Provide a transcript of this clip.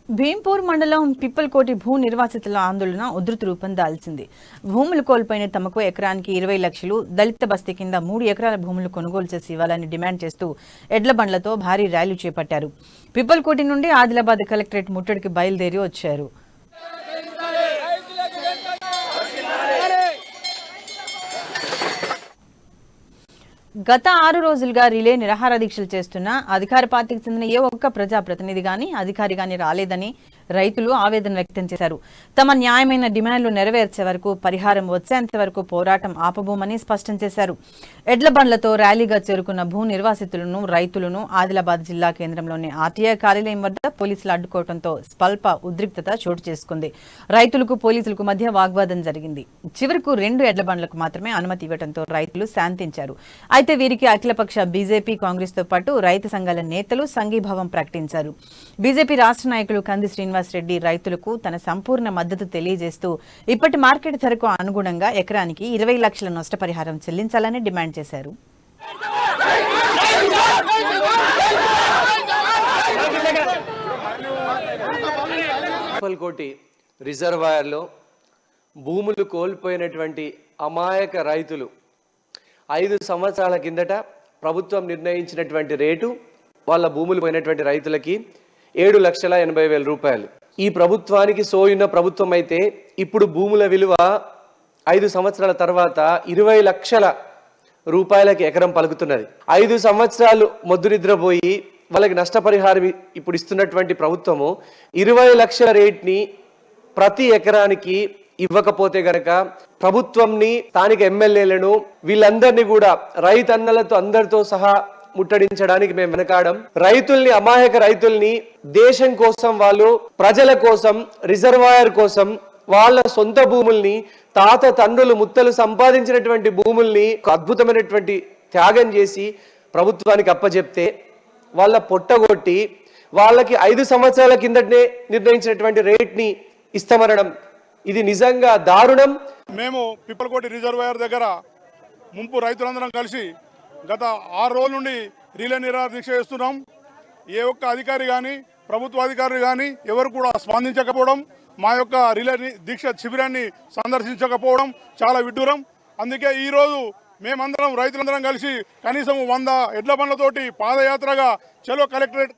భీంపూర్ మండలం పిప్పల్కోటి భూ నిర్వాసితుల ఆందోళన ఉధృత రూపం దాల్చింది. భూములు కోల్పోయిన తమకు ఎకరానికి 20 లక్షలు, దళిత బస్తీ కింద 3 ఎకరాల భూములు కొనుగోలు చేసి ఇవ్వాలని డిమాండ్ చేస్తూ ఎడ్ల బండ్లతో భారీ ర్యాలీ చేపట్టారు. పిప్పల్కోటి నుండి ఆదిలాబాద్ కలెక్టరేట్ ముట్టడికి బయలుదేరి వచ్చారు. గత 6 రోజులుగా రిలే నిరాహార దీక్షలు చేస్తున్న అధికార పార్టీకి చెందిన ఏ ఒక్క ప్రజాప్రతినిధి గాని అధికారి గాని రాలేదని రైతులు ఆవేదన వ్యక్తం చేశారు. తమ న్యాయమైన డిమాండ్లు నెరవేర్చే వరకు, పరిహారం వచ్చేంత వరకు పోరాటం ఆపబోమని స్పష్టం చేశారు. ఎడ్ల బండ్లతో ర్యాలీగా చేరుకున్న భూ నిర్వాసితులను, రైతులను ఆదిలాబాద్ జిల్లా కేంద్రంలోని ఆర్టీఐ కార్యాలయం వద్ద పోలీసులు అడ్డుకోవడంతో స్వల్ప ఉద్రిక్తత చోటు చేసుకుంది. రైతులకు పోలీసులకు మధ్య వాగ్వాదం జరిగింది. చివరకు 2 ఎడ్ల బండ్లకు మాత్రమే అనుమతి ఇవ్వడంతో రైతులు శాంతించారు. అయితే వీరికి అఖిలపక్ష బీజేపీ, కాంగ్రెస్ తో పాటు రైతు సంఘాల నేతలు సంఘీభావం ప్రకటించారు. బీజేపీ రాష్ట్ర నాయకులు కంది శ్రీనివాసరెడ్డి రైతులకు తన సంపూర్ణ మద్దతు తెలియజేస్తూ ఇప్పటి మార్కెట్ ధరకు అనుగుణంగా ఎకరానికి 20 లక్షల నష్టపరిహారం చెల్లించాలని డిమాండ్ చేశారు. పిప్పల్కోటి రిజర్వాయర్లో భూములు కోల్పోయినటువంటి అమాయక రైతులు 5 సంవత్సరాల కిందట ప్రభుత్వం నిర్ణయించినటువంటి రేటు వాళ్ళ భూములు పోయినటువంటి రైతులకి 7,80,000 రూపాయలు. ఈ ప్రభుత్వానికి సోయున్న ప్రభుత్వం అయితే ఇప్పుడు భూముల విలువ 5 సంవత్సరాల తర్వాత 20 లక్షల రూపాయలకి ఎకరం పలుకుతున్నది. 5 సంవత్సరాలు మొద్దునిద్రపోయి వాళ్ళకి నష్టపరిహారం ఇప్పుడు ఇస్తున్నటువంటి ప్రభుత్వము 20 లక్షల రేట్ని ప్రతి ఎకరానికి ఇవ్వకపోతే గనక ప్రభుత్వంని, స్థానిక ఎమ్మెల్యేలను వీళ్ళందరినీ కూడా రైతన్నలతో అందరితో సహా ముట్టడించడానికి మేము వెనకాడం. రైతుల్ని, అమాయక రైతుల్ని దేశం కోసం, వాళ్ళు ప్రజల కోసం, రిజర్వాయర్ కోసం వాళ్ళ సొంత భూముల్ని, తాత తండ్రులు ముత్తలు సంపాదించినటువంటి భూముల్ని అద్భుతమైనటువంటి త్యాగం చేసి ప్రభుత్వానికి అప్పచెప్తే వాళ్ళ పొట్టగొట్టి వాళ్ళకి 5 సంవత్సరాల కిందటనే నిర్ణయించినటువంటి రేట్ని ఇస్తామనడం ఇది నిజంగా దారుణం. మేము పిప్పల్కోటి రిజర్వాయర్ దగ్గర ముంపు రైతులందరం కలిసి గత 6 రోజుల నుండి రిలే నిరాహార దీక్ష చేస్తున్నాం. ఏ ఒక్క అధికారి కానీ, ప్రభుత్వ అధికారులు కానీ ఎవరు కూడా స్పందించకపోవడం, మా యొక్క రిలే దీక్ష శిబిరాన్ని సందర్శించకపోవడం చాలా విడ్డూరం. అందుకే ఈరోజు మేమందరం రైతులందరం కలిసి కనీసం 100 ఎడ్ల బండ్లతోటి పాదయాత్రగా చలో కలెక్టరేట్